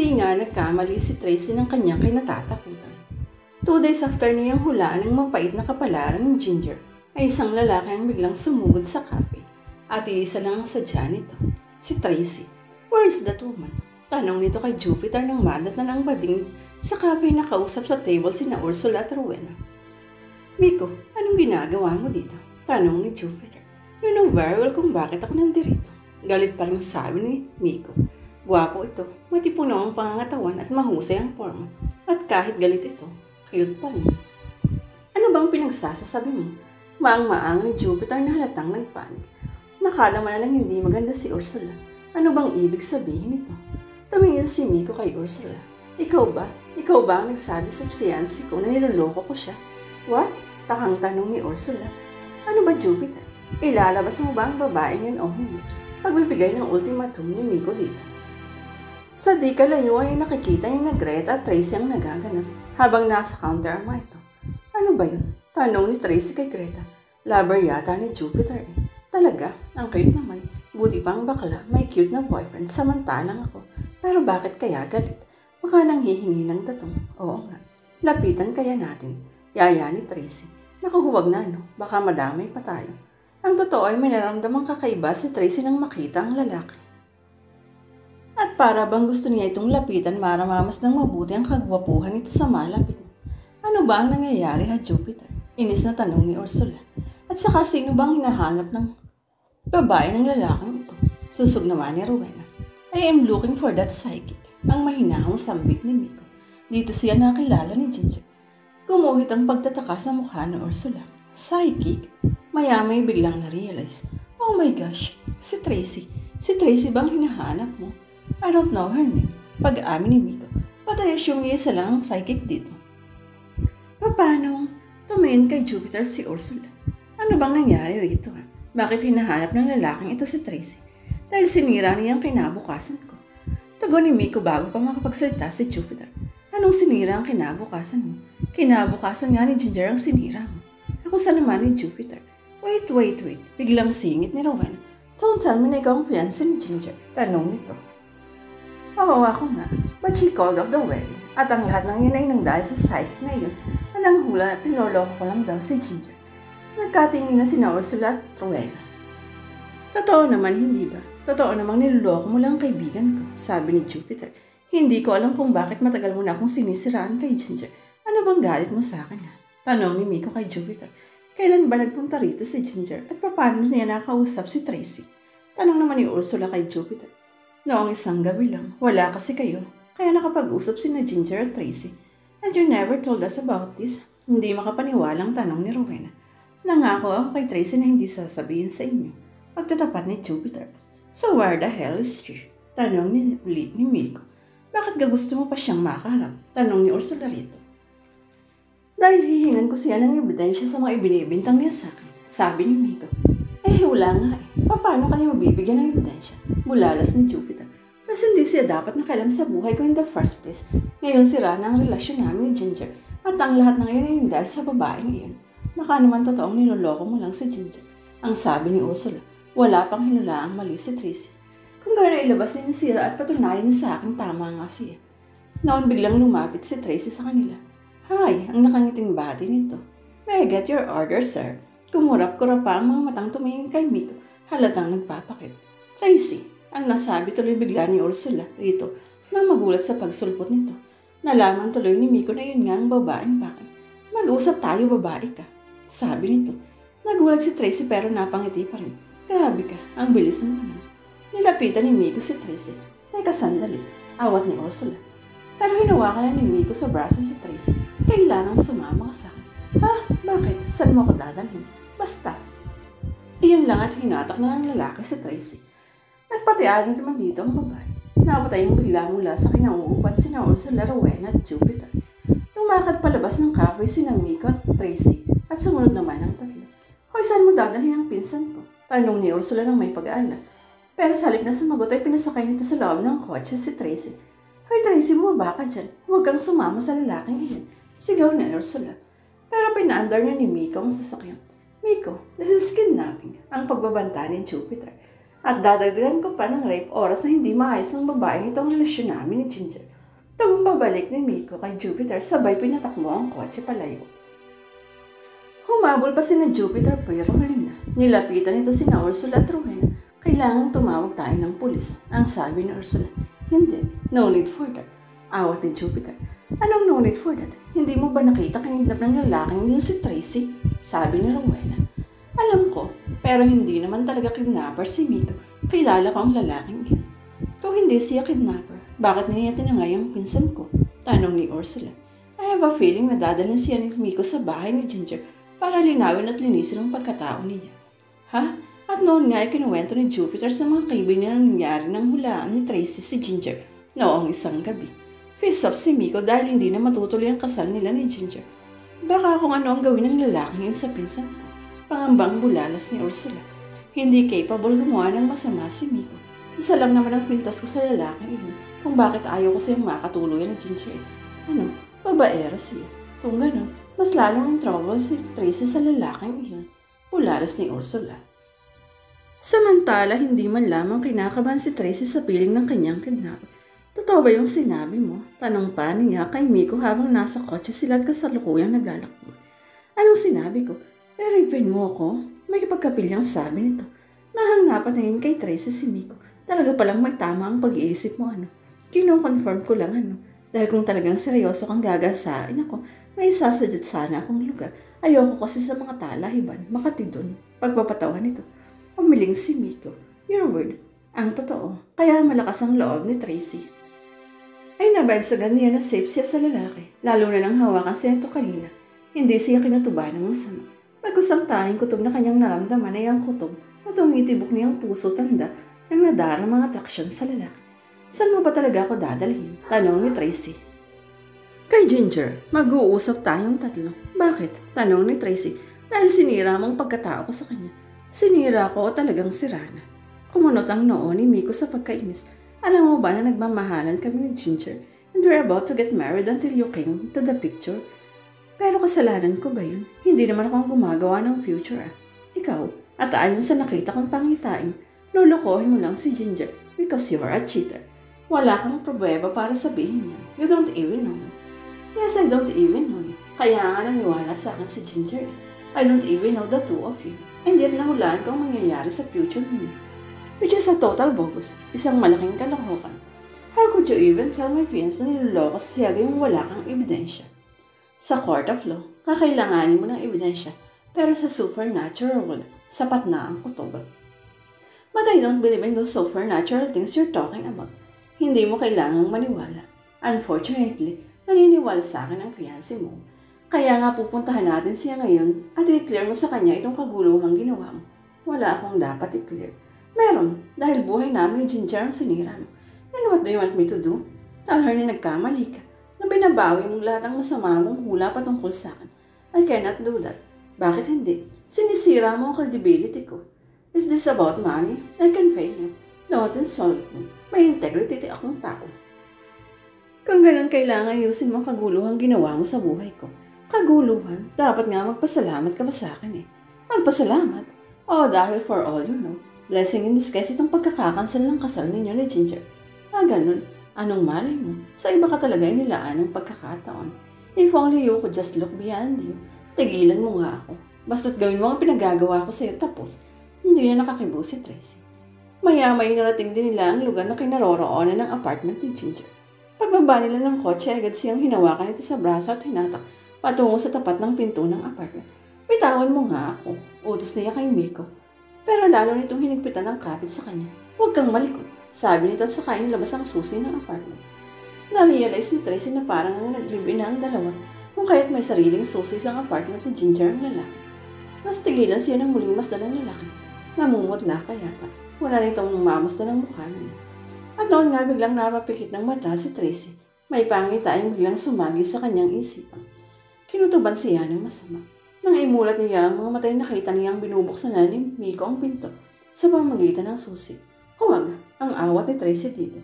Hindi nga nagkamali si Tracy ng kanyang kinatatakutan. 2 days after niyang hulaan ng mapait na kapalaran ng Ginger, ay isang lalaki ang biglang sumugod sa cafe. At iisa lang ang sadya nito, si Tracy. Where is that woman? Tanong nito kay Jupiter nang madatnan ang bading sa cafe na kausap sa table sina Ursula at Rowena. Miko, anong ginagawa mo dito? Tanong ni Jupiter. You know very well kung bakit ako nandito. Galit pa rin sabi ni Miko. Gwapo ito, matipuno ang pangangatawan at mahusay ang forma. At kahit galit ito, cute pa rin. Ano bang pinagsasasabi mo? Maang-maang ni Jupiter na halatang nagpanik. Nakala mo na lang hindi maganda si Ursula. Ano bang ibig sabihin nito? Tumingin si Miko kay Ursula. Ikaw ba? Ikaw ba ang nagsabi sa fiancé ko na niloloko ko siya? What? Takang tanong ni Ursula. Ano ba Jupiter? Ilalabas mo ba ang babaeng yun o hindi? Pagbibigay ng ultimatum ni Miko dito. Sa di kalayuan ay nakikita ni na Greta at Tracy ang nagaganap habang nasa counter ang mga ito. Ano ba yun? Tanong ni Tracy kay Greta. Lover yata ni Jupiter eh. Talaga, ang cute naman. Buti pang bakla, may cute na boyfriend samantalang ako. Pero bakit kaya galit? Baka nang hihingi ng datong. Oo nga. Lapitan kaya natin. Yaya ni Tracy. Naku, huwag na no. Baka madamay pa tayo. Ang totoo ay may naramdamang kakaiba si Tracy nang makita ang lalaki. At para bang gusto niya itong lapitan para mamasdang mabuti ang kagwapuhan nito sa malapit. Ano ba ang nangyayari ha Jupiter? Inis na tanong ni Ursula. At saka sino bang hinahanap ng babae ng lalaking ito? Susog naman ni Rowena. I am looking for that psychic. Ang mahinahong sambit ni Miko. Dito siya nakilala ni Ginger. Gumuhit ang pagtataka sa mukha ni Ursula. Psychic? Maya-may biglang na-realize. Oh my gosh, si Tracy. Si Tracy bang hinahanap mo? I don't know her name. Pag-amin ni Miko. But I assume isa lang ang psychic dito. Paano? Tumingin kay Jupiter si Ursula. Ano bang nangyari rito ha? Bakit hinahanap ng lalaking ito si Tracy? Dahil sinira niya ang kinabukasan ko. Tugon ni Miko bago pa makapagsalita si Jupiter. Anong sinira ang kinabukasan mo? Kinabukasan nga ni Ginger ang sinira mo. Ako sa naman ni Jupiter. Wait. Biglang singit ni Rowena. Don't tell me na ikaw ang fiancé ni Ginger. Tanong nito. Oo, ako nga. But she called off the wedding. At ang lahat ng yun ay nang dahil sa psychic na yun. Anang hula at tinoloko ko lang daw si Ginger. Nagkatingin na sina Ursula at Rowena. Totoo naman, hindi ba? Totoo namang niloloko mo lang kaibigan ko, sabi ni Jupiter. Hindi ko alam kung bakit matagal mo na akong sinisiraan kay Ginger. Ano bang galit mo sa akin ha? Tanong ni Miko kay Jupiter. Kailan ba nagpunta rito si Ginger at paano niya nakausap si Tracy? Tanong naman ni Ursula kay Jupiter. Noong isang gabi lang, wala kasi kayo. Kaya nakapag-usap si na Ginger at Tracy. And you never told us about this? Hindi makapaniwalang tanong ni Rowena. Nangako ako kay Tracy na hindi sasabihin sa inyo. Pagtatapat ni Jupiter. So where the hell is she? Tanong ni Miko. Bakit gusto mo pa siyang makaharap? Tanong ni Ursula rito. Dahil hihingan ko siya ng ebidensya sa mga ibinibintang niya sa akin. Sabi ni Miko. Wala nga eh. Paano ka niya mabibigyan ng ebidensya? Mulalas ni Jupiter. Mas hindi siya dapat nakialam sa buhay ko in the first place. Ngayon sira na ang relasyon namin ni Ginger. At ang lahat ng iyon ay dahil sa babaeng iyon. Baka naman totoong niloloko mo lang si Ginger. Ang sabi ni Ursula. Wala pang hinulaang mali si Tracy. Kung gano'n ay ilabas niya siya at patunayan niya sa akin tama nga siya. Noon biglang lumapit si Tracy sa kanila. Hi, ang nakangiting bati nito. May I get your order, sir? Kumurap-kurap pa ang mga matang tumingin kay Miko. Halatang nagpapakit. Tracy, ang nasabi tuloy bigla ni Ursula rito na magulat sa pagsulpot nito. Nalaman tuloy ni Miko na yun nga ang babaeng bakit. Mag-usap tayo, babae ka. Sabi nito. Nagulat si Tracy pero napangiti pa rin. Grabe ka, ang bilis mo naman. Nilapitan ni Miko si Tracy. Teka sandali, awat ni Ursula. Pero hinawakan na ni Miko sa braso si Tracy. Kailangan sumama ka sa akin. Ha? Bakit? Saan mo ako dadalhin? Basta. Iyon lang at hinatak na ng lalaki si Tracy. Nagpatian naman dito ang babae. Napatay yung bigla mula sa kinauupan sina Ursula, Rowena at Jupiter. Lumakad palabas ng cafe sina Miko at Tracy at sumunod naman ang tatlo. Hoy, saan mo dadalhin ang pinsan ko? Tanong ni Ursula ng may pag-aalala. Pero sa halip na sumagot ay pinasakay nito sa loob ng kotse si Tracy. Hoy Tracy, bumaba ka dyan. Huwag kang sumama sa lalaking iyon. Sigaw ni Ursula. Pero pinaandar niya ni Miko ang sasakyan. Miko, this is kidnapping, ang pagbabanta ni Jupiter. At dadagdagan ko pa ng rape oras na hindi maayos ng babaeng ito ang relasyon namin ni Ginger. Tugong pabalik ni Miko kay Jupiter sabay pinatakbo ang kotse palayo. Humabol pa sina Jupiter pero huli na. Nilapitan nito sina Ursula at Rowena. Kailangang tumawag tayo ng pulis. Ang sabi ni Ursula. Hindi, no need for that. Awat ni Jupiter. Anong no need for that? Hindi mo ba nakita kinidnap ng lalaking yun si Tracy? Sabi ni Rowena. Alam ko, pero hindi naman talaga kidnapper si Miko. Kilala ko ang lalaking yun. Kung hindi siya kidnapper, bakit niya tinangay ang pinsan ko? Tanong ni Ursula. I have a feeling na dadalhin siya ni Miko sa bahay ni Ginger para linawin at linisin ang pagkatao niya. Ha? At noon nga ay kinuwento ni Jupiter sa mga kaibigan ang nangyari ng hulaan ni Tracy si Ginger noong isang gabi. Face off si Miko dahil hindi na matutuloy ang kasal nila ni Ginger. Baka kung ano ang gawin ng lalaking yun sa pinsan ko. Pangambang bulalas ni Ursula. Hindi capable gumawa ng masama si Miko. Isa lang naman ang pintas ko sa lalaking yun kung bakit ayaw ko siyang makatuluyan ni Ginger. Ano? Babaero siya. Kung gano'n, mas lalong in trouble si Tracy sa lalaking iyon. Bulalas ni Ursula. Samantala, hindi man lamang kinakabahan si Tracy sa piling ng kanyang kidnapper. Totoo ba yung sinabi mo? Tanong pa niya kay Miko habang nasa kotse sila at kasalukuyang naglalakbo. Anong sinabi ko? Iripin mo ako? May kapagkapilyang sabi nito. Nahangnapan na yun kay Tracy si Miko. Talaga palang may tama ang pag-iisip mo Kino-confirm ko lang Dahil kung talagang seryoso kang gagasain ako, may isasadya sana akong lugar. Ayoko kasi sa mga talahiban, Makati dun. Pagpapatawan nito. Umiling si Miko. Your word. Ang totoo. Kaya malakas ang loob ni Tracy. Ay nabibes agad niya na safe siya sa lalaki. Lalo na nang hawakan siya ito kanina. Hindi siya kinutuban ng masama. Pag-usang tanging kutob na kanyang naramdaman ay ang kutob na tumitibok niyang puso tanda ng nadarang mga atraksyon sa lalaki. Saan mo ba talaga ako dadalhin? Tanong ni Tracy. Kay Ginger, mag-uusap tayong tatlo. Bakit? Tanong ni Tracy. Dahil sinira mong pagkatao ko sa kanya. Sinira ko o talagang sirana. Kumunot ang noo ni Miko sa pagkainis. Alam mo ba na nagmamahalan kami ni Ginger and we're about to get married until you came to the picture? Pero kasalanan ko ba yun? Hindi naman akong gumagawa ng future Ikaw, at ayon sa nakita kong pangitain, lolokohin mo lang si Ginger because you are a cheater. Wala kang problema para sabihin yan. You don't even know. Yes, I don't even know you. Kaya nga naniwala sa akin si Ginger. I don't even know the two of you. And yet nahulaan ko ang mangyayari sa future niyo. Which is a total bogus. Isang malaking kalokohan. How could you even tell my friends na niloloko siya yung wala kang ebidensya? Sa court of law, kakailanganin mo ng ebidensya, pero sa supernatural world, sapat na ang kutob. But I don't believe in those supernatural things you're talking about. Hindi mo kailangang maniwala. Unfortunately, naniniwala sa akin ang fiancé mo. Kaya nga pupuntahan natin siya ngayon at i-clear mo sa kanya itong kaguluhang ginawa mo. Wala akong dapat i-clear. Meron, dahil buhay namin ni Ginger ang sinira mo. And what do you want me to do? Tell her na nagkamali ka. Na binabawi mong lahat ng masama mong hula patungkol sa akin. I cannot do that. Bakit hindi? Sinisira mo ang credibility ko. Is this about money? I can pay you. Don't insult me. May integrity akong tao. Kung ganun, kailangan ayusin mo ang kaguluhang ginawa mo sa buhay ko. Kaguluhan? Dapat nga magpasalamat ka ba sa akin Magpasalamat? Oh, dahil for all you know, blessing in disguise itong pagkakakansel ng kasal ninyo ni Ginger. Ganun. Anong malay mo? Sa iba ka talaga nilaan ng pagkakataon. If only you could just look beyond you. Tigilan mo nga ako. Basta't gawin mo ang pinagagawa ko sa'yo tapos, hindi na nakakibo si Tracy. Maya-may narating din nila ang lugar na kinaroroonan ng apartment ni Ginger. Pagbaba nila ng kotse, agad siyang hinawakan ito sa braso at hinatak patungo sa tapat ng pinto ng apartment. Bitawan mo nga ako. Utos niya kay Miko. Pero lalo nitong hinigpitan ng kapit sa kanya. Huwag kang malikot. Sabi nito at saka nilabas ang susi ng apartment. Na-realize ni Tracy na parang naglibin na ang dalawa kung kaya't may sariling susi sa apartment ni Ginger ang lalaki. Mas tigilan siya ng muling masdan ng lalaki. Namumutla ka yata. Wala nitong mamasdan ng mukha niya. At noon nga biglang napapikit ng mata si Tracy. May pangitayang biglang sumagi sa kanyang isipan. Kinutuban siya ng masama. Nang imulat niya ang mga matay nakita niyang binubuksan na ni Miko ang pinto sa pamamagitan ng susi. Huwag, ang awat ni Tracy dito.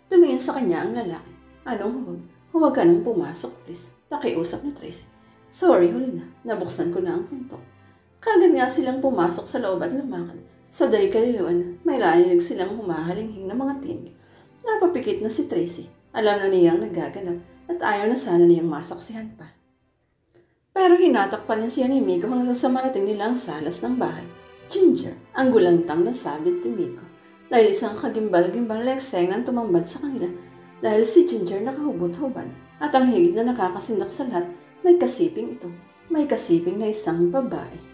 Tumingin sa kanya ang lalaki. Anong huwag? Huwag ka nang pumasok, please. Nakiusap ni Tracy. Sorry, huli na. Nabuksan ko na ang pinto. Kagad nga silang pumasok sa loob at lumakad. Sa day kaluluan, may narinig silang humahalinghing na mga tinig. Napapikit na si Tracy. Alam na niyang nagaganap at ayaw na sana niyang masaksihan pa. Pero hinatak pa rin siya ni Miko hanggang sa marating nila ang salas ng bahay. Ginger, ang gulantang na sabit ni Miko. Dahil isang kagimbal-gimbal lekseng ang tumambad sa kanila dahil si Ginger nakahubot-hubad at ang higit na nakakasindak sa lahat, may kasiping ito. May kasiping na isang babae.